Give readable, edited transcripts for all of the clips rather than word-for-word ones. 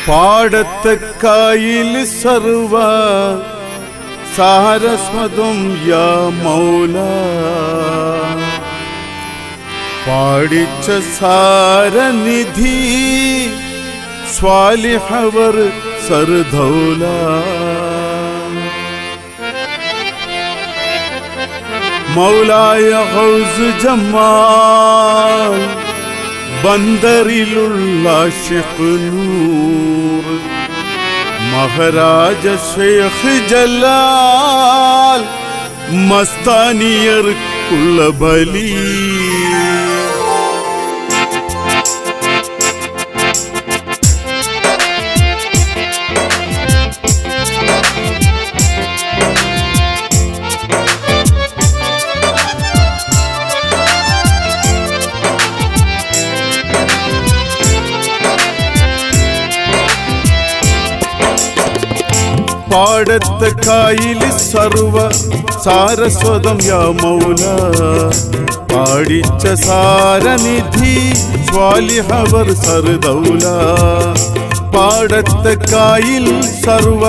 പാടത്തെ കായിൽ സർവ സാരസ്വതം യാ മൗല പാടിച്ച സാരനിധി സ്വാലിഹവർ സർദൗല മൗലായ ഗൗസ് ജമാൽ ബന്ദറിലുള്ള ആശിഖ് നൂർ മഹാരാജ ശൈഖ് ജലാൽ മസ്താനിയർക്കുള്ള ബലി പാടത്തെ കായിൽ സർവ സാരസ്വതം യാ മൗല പാടിച്ച സാരനിധി സ്വാലിഹവർ സർദൗല പാടത്തെ കായിൽ സർവ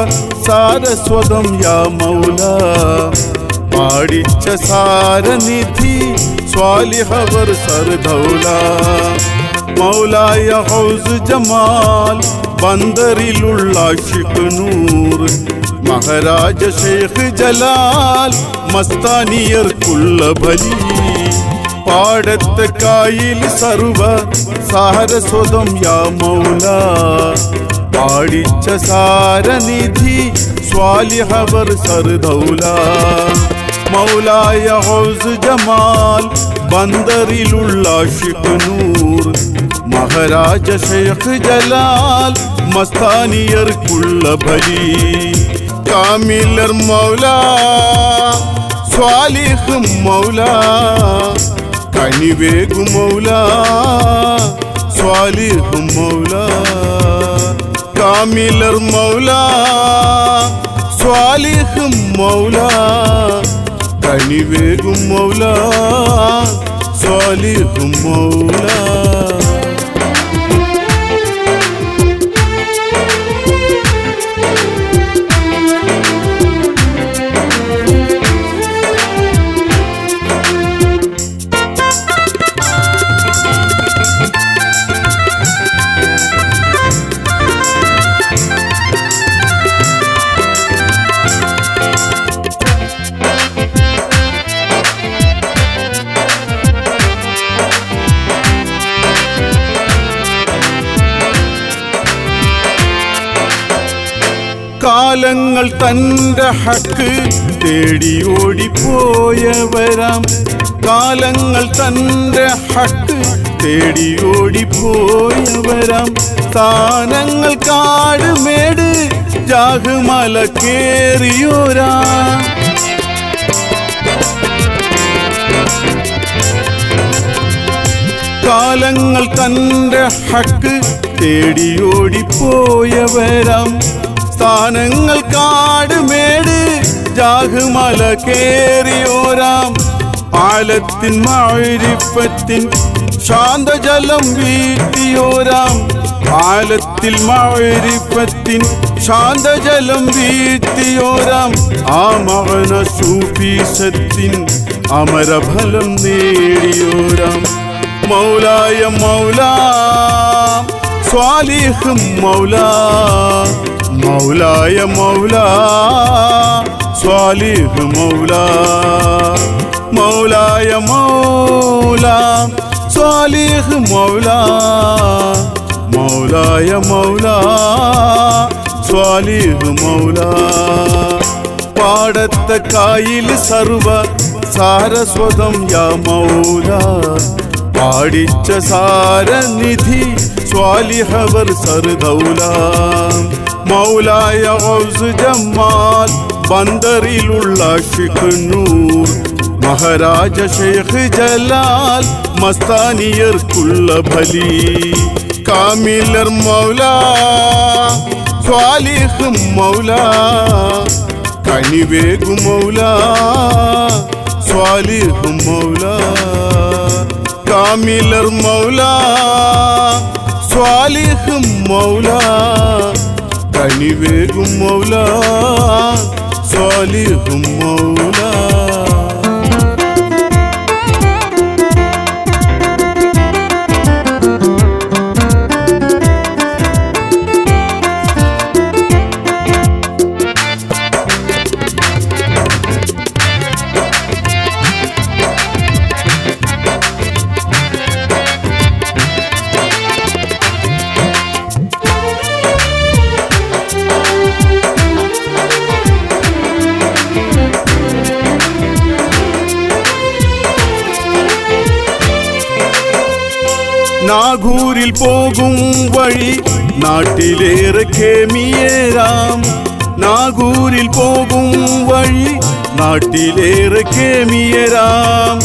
സാരസ്വതം യാ മൗല പാടിച്ച സാരനിധി സ്വാലിഹവർ സർദൗല മൗലായ ഗൗസ് ജമാൽ ബന്ദറിലുള്ള ആശിഖ് നൂർ മഹാരാജ ശൈഖ് ജലാൽ മസ്താനിയർക്കുള്ള ബലി പാടത്തെ കായിൽ സർവ സാരസ്വതം യാ മൗല പാടിച്ച സാരനിധി സ്വാലിഹവർ സർദൗല മൗലായ ഗൗസ് ജമാൽ ബന്ദറിലുള്ള ആശിഖ് നൂർ മഹാരാജ ശൈഖ് ജലാൽ മസ്താനിയർക്കുള്ള ബലി കാമിലർ മൗല സ്വാലിഹ് മൗല കനിവേഗു മൗല സ്വാലിഹ് മൗല കാമിലർ മൗല സ്വാലിഹ് മൗല കനിവേഗു മൗല സ്വാലിഹ് മൗല കാലങ്ങൾ തന്റെ ഹക്ക് തേടി ഓടിപ്പോയവരാം കാലങ്ങൾ തന്റെ ഹക്ക് തേടി ഓടിപ്പോയവരാം സ്ഥാനങ്ങൾ കാട് മേട് ജാഹ്മല കേറിയോരാം കാലങ്ങൾ തന്റെ ഹക്ക് തേടി ഓടിപ്പോയവരാം സ്ഥാനങ്ങൾ കാട് മേട് ജാഹ്മല കേറിയോരാം ആലത്തിൻ മഅരിഫത്തിൻ ശാന്തജലം വീഴ്ത്തിയോരാം ആലത്തിൽ മഅരിഫത്തിൻ ശാന്തജലം വീഴ്ത്തിയോരാം ആ മഅന സൂഫീസത്തിൻ അമരഫലം നേടിയോരാം മൗലായ മൗല സ്വാലിഹ് മൗല മൗലായ മൗല സ്വാലിഹ് മൗല മൗലായ മൗല സ്വാലിഹ് മൗല മൗലായ മൗല സ്വാലിഹ് മൗല പാടത്തെ കായിൽ സർവ സാരസ്വതം യാ മൗല പാടിച്ച സാരനിധി സ്വാലിഹവർ സർദൗല മൗലായ ഗൗസ് ജമാൽ ബന്ദറിലുള്ള ആശിഖ് നൂർ മഹാരാജ ശൈഖ് ജലാൽ മസ്താനിയർക്കുള്ള ബലി കാമിലർ മൗല സ്വാലിഹ് മൗല കനിവേഗു മൗല സ്വാലിഹ് മൗല കാമിലർ മൗല സ്വാലിഹ് മൗല കനിവേകും മൗല സ്വാലിഹ് മൗല നാഗൂരിൽ പോകും വഴി നാട്ടിലേറെ കേമിയേരാം നാഗൂരിൽ പോകും വഴി നാട്ടിലേറെ കേമിയേരാം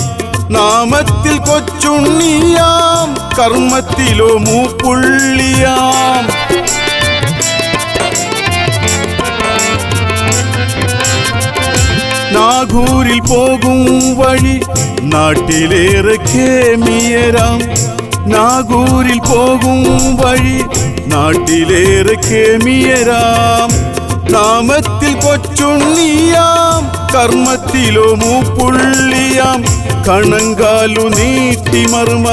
നാമത്തിൽ കൊച്ചുണ്ണിയാം കർമ്മത്തിലോ മൂപ്പുള്ളിയാം നാഗൂരിൽ പോകും വഴി നാട്ടിലേറെ കേമിയേരാം നാഗൂരിൽ പോകും വഴി നാട്ടിലേറെ കേമിയരാം നാമത്തിൽ കൊച്ചുണ്ണിയാം കർമ്മത്തിലോ മൂപ്പുള്ളിയാം കണങ്കാലു നീട്ടി മർമ്മ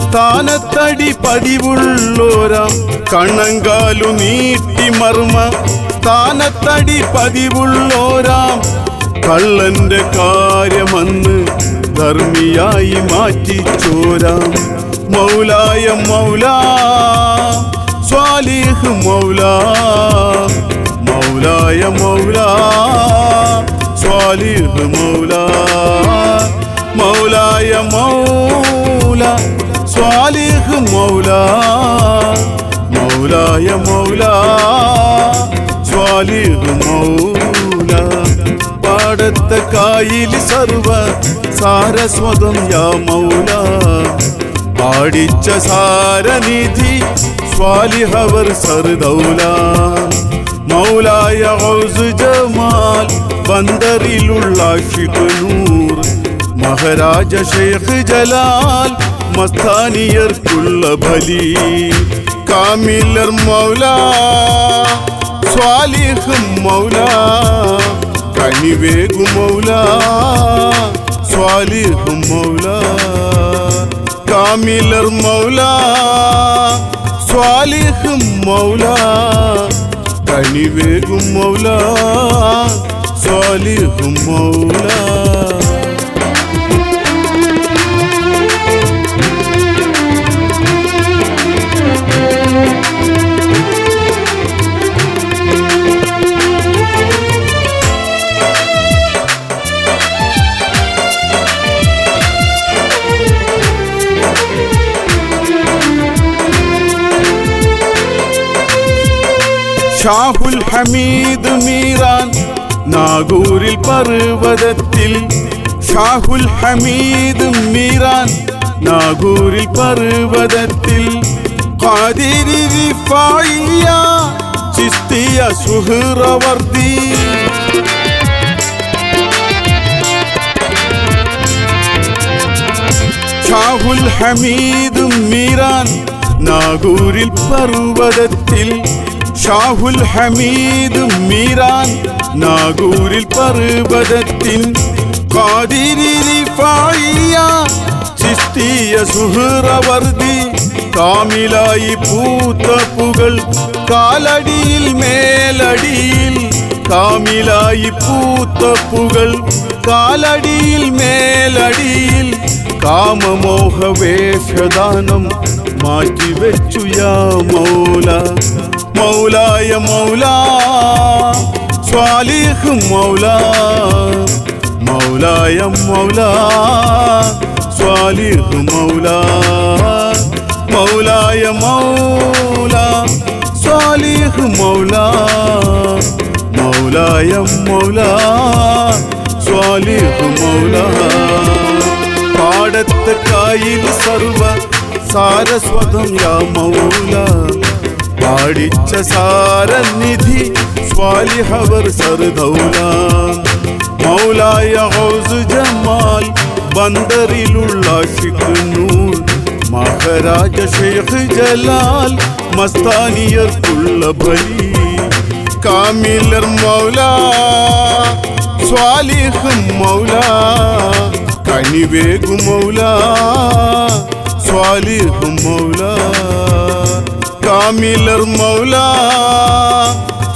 സ്ഥാനത്തടി പതിവുള്ളോരാം കണങ്കാലു നീട്ടി മർമ്മ സ്ഥാനത്തടി പതിവുള്ളോരാം കള്ളന്റെ കാര്യമന്ന് ധർമ്മിയായി മാറ്റിച്ചോരാം മൗലായ മൗലാ സ്വാലിഹ് മൗലാ മൗലായ മൗലാ സ്വാലിഹ് മൗലാ മൗലായ മൗലാ സ്വാലിഹ് മൗലാ മൗലായ മൗലാ സ്വാലിഹ് മൗലാ പാടത്തെ കായിൽ സർവ സാരസ്വതം യാ മൗലാ പാടിച്ച സാരനിധി സ്വാലിഹവർ സർദൗല മൗലായ ഗൗസ് ജമാൽ ബന്ദറിലുള്ള ആഷിഖ് നൂർ മഹാരാജ ശൈഖ് ജലാൽ മസ്താനിയർക്കുള്ള ബലി കാമിലർ മൗല സ്വാലിഹ് മൗല കനിവേഗു മൗല സ്വാലിഹ് മൗല കാമിലർ മൗല സ്വാലിഹ് മൗല കനിവേഗു മൗല സ്വാലിഹ് മൗല ഷാഹുൽ ഹമീദ് മീറാൻ നാഗൂരിൽ പർവതത്തിൽ ഷാഹുൽ ഹമീദ് മീറാൻ നാഗൂരിൽ പർവതത്തിൽ ഖാദിരി റിഫായിയ ചിസ്തിയ സുഹ്റവർദി ഷാഹുൽ ഹമീദ് മീറാൻ നാഗൂരിൽ പർവതത്തിൽ ഷാഹുൽ ഹമീദ് മീറാൻ നാഗൂരിൽ പർവതത്തിൻ ഖാദിരി റിഫായിയ ചിസ്തിയ സുഹ്റവർദി കാമിലായി പൂത്ത പുകൾ കാലടിയിൽ മേലടിയിൽ കാമിലായി പൂത്ത പുകൾ കാലടിയിൽ മേലടിയിൽ കാമമോഹ വേഷദാനം മാറ്റിവെച്ചു യാ മൗല മൗലായ മൗലാ സ്വാലിഹ് മൗലാ മൗലായ മൗലാ സ്വാലിഹ് മൗലാ മൗലായ മൗലാ സ്വാലിഹ് മൗലാ മൗലായ മൗലാ സ്വാലിഹ് മൗലാ പാടത്തെ കായിൽ സർവ സാരസ്വതം യാ മൗല പാടിച്ച സാരനിധി സ്വാലിഹവർ സർദൗല മൗലായ ഗൗസ് ജമാൽ ബന്ദറിലുള്ള ആഷിഖ് നൂർ മഹാരാജ ഷെയ്ഖ് ജലാൽ മസ്താനിയർക്കുള്ള ബലി കാമിലർ മൗല സ്വാലിഹ് മൗല കനിവേഗു മൗല സ്വാലിഹ് മൗല കാമിലർ മൗല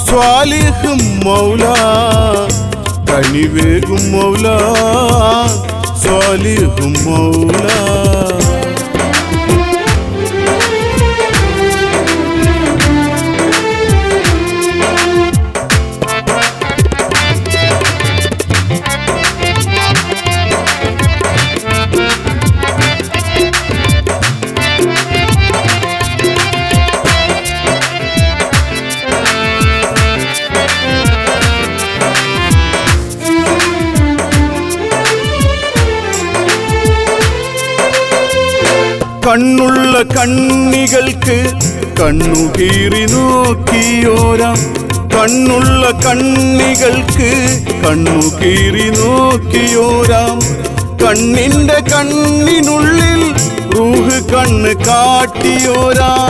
സ്വാലിഹ് മൗല കനിവേഗു മൗല സ്വാലിഹ് മൗല കണ്ണുള്ള കണ്ണികൾക്ക് കണ്ണുകീറി നോക്കിയോരാം കണ്ണുള്ള കണ്ണികൾക്ക് കണ്ണുകീറി നോക്കിയോരാം കണ്ണിന്റെ കണ്ണിനുള്ളിൽ റൂഹ് കണ്ണ് കാട്ടിയോരാം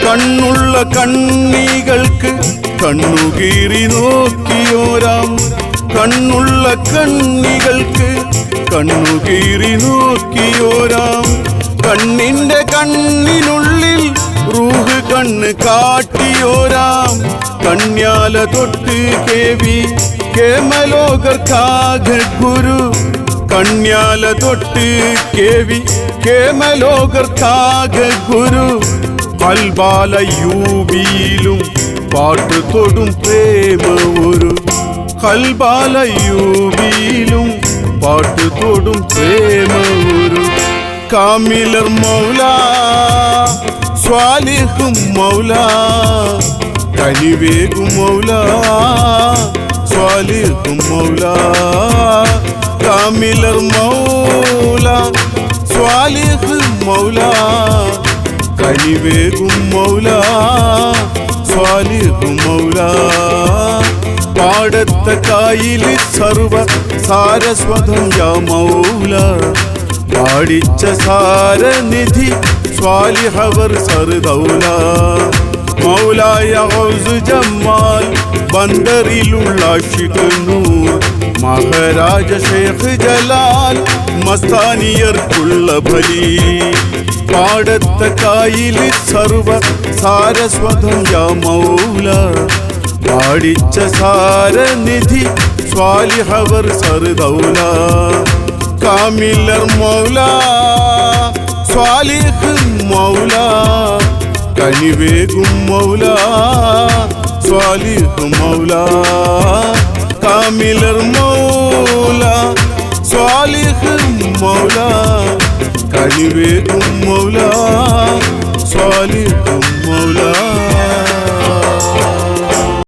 കണ്ണുള്ള കണ്ണികൾക്ക് കണ്ണുകീറി നോക്കിയോരാം കണ്ണുള്ള കണ്ണികൾക്ക് കണ്ണുകീറി നോക്കിയോരാം കണ്ണിന്റെ കണ്ണിനുള്ളിൽ റൂഹ് കണ്ണ് കാട്ടിയോരാം കണ്യാല തൊട്ട് കേവി കേമലോകർക്കാക ഗുരു കണ്യാല തൊട്ട് കേവി കേമലോകർക്കാക ഗുരു കൽബാലയൂബിയിലും പാട്ട് തൊടും പ്രേമ ഒരു കൽബാലയൂബിയിലും പാട്ട് തൊടും പ്രേമ ഒരു കാമിലർ മൗല സ്വാലിഹ് മൗല കനിവേഗു മൗല സ്വാലിഹ് മൗല കാമിലർ മൗല സ്വാലിഹ് മൗല കനിവേഗു മൗല സ്വാലിഹ് മൗല പാടത്ത കായില് സർവ സാരസ്വതം യാ മൗല പാടിച്ച സാരനിധി സ്വാലിഹവർ സർദൗല മൗലായ ഗൗസ് ജമാൽ ബന്ദറിലുള്ള ആഷിഖ് നൂർ മഹാരാജ ഷെയ്ഖ് ജലാൽ മസ്താനിയർക്കുള്ള ബലി പാടത്ത കായില് സർവ സാരസ്വതം യാ മൗല പാടിച്ച സാരനിധി സ്വാലിഹവർ സർദൗല കാമിലർ മൗല സ്വാലിഹ് മൗല കനിവേഗു മൗല സ്വാലിഹ് മൗല കാമിലർ മൗല സ്വാലിഹ് മൗല കനിവേഗു മൗല